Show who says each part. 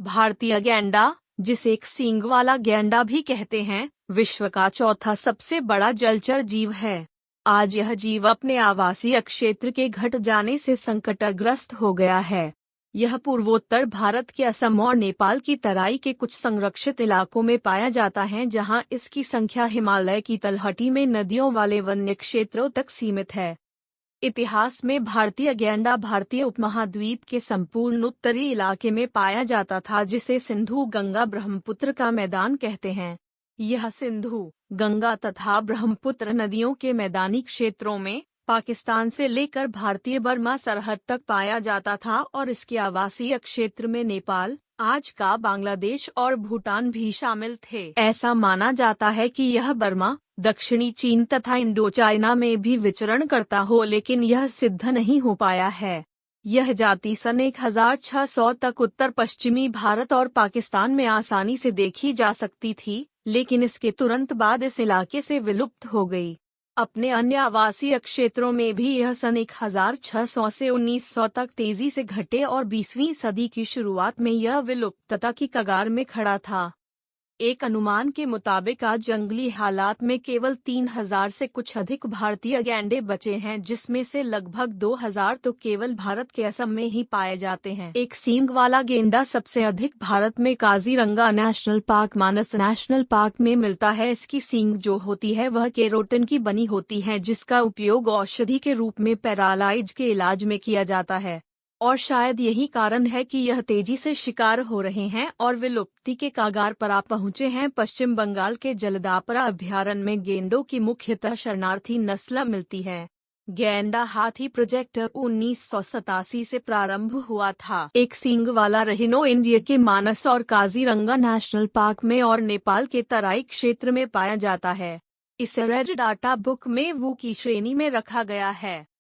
Speaker 1: भारतीय गैंडा, जिसे एक सींग वाला गैंडा भी कहते हैं, विश्व का चौथा सबसे बड़ा जलचर जीव है। आज यह जीव अपने आवासीय क्षेत्र के घट जाने से संकटग्रस्त हो गया है। यह पूर्वोत्तर भारत के असम और नेपाल की तराई के कुछ संरक्षित इलाकों में पाया जाता है, जहां इसकी संख्या हिमालय की तलहटी में नदियों वाले वन्य क्षेत्रों तक सीमित है। इतिहास में भारतीय गैंडा भारतीय उपमहाद्वीप के संपूर्ण उत्तरी इलाके में पाया जाता था, जिसे सिंधु गंगा ब्रह्मपुत्र का मैदान कहते हैं। यह सिंधु, गंगा तथा ब्रह्मपुत्र नदियों के मैदानी क्षेत्रों में पाकिस्तान से लेकर भारतीय बर्मा सरहद तक पाया जाता था और इसके आवासीय क्षेत्र में नेपाल, आज का बांग्लादेश और भूटान भी शामिल थे। ऐसा माना जाता है कि यह बर्मा, दक्षिणी चीन तथा इंडो चाइना में भी विचरण करता हो, लेकिन यह सिद्ध नहीं हो पाया है। यह जाति सन 1600 तक उत्तर पश्चिमी भारत और पाकिस्तान में आसानी से देखी जा सकती थी, लेकिन इसके तुरंत बाद इस इलाके से विलुप्त हो गई। अपने अन्य आवासीय क्षेत्रों में भी यह सन 1600 से 1900 तक तेजी से घटे और 20वीं सदी की शुरुआत में यह विलुप्तता की कगार में खड़ा था। एक अनुमान के मुताबिक आज जंगली हालात में केवल 3000 से कुछ अधिक भारतीय गैंडे बचे हैं, जिसमें से लगभग 2000 तो केवल भारत के असम में ही पाए जाते हैं। एक सींग वाला गेंडा सबसे अधिक भारत में काजीरंगा नेशनल पार्क, मानस नेशनल पार्क में मिलता है। इसकी सींग जो होती है वह केरोटिन की बनी होती है, जिसका उपयोग औषधि के रूप में पैरालाइज के इलाज में किया जाता है। और शायद यही कारण है कि यह तेजी से शिकार हो रहे हैं और विलुप्ति के कगार पर आ पहुंचे हैं। पश्चिम बंगाल के जलदापरा अभयारण्य में गेंडों की मुख्यतः शरणार्थी नस्ल मिलती है। गैंडा हाथी प्रोजेक्ट 1987 से प्रारंभ हुआ था। एक सींग वाला रहिनो इंडिया के मानस और काजीरंगा नेशनल पार्क में और नेपाल के तराई क्षेत्र में पाया जाता है। इसे रेड डाटा बुक में वू की श्रेणी में रखा गया है।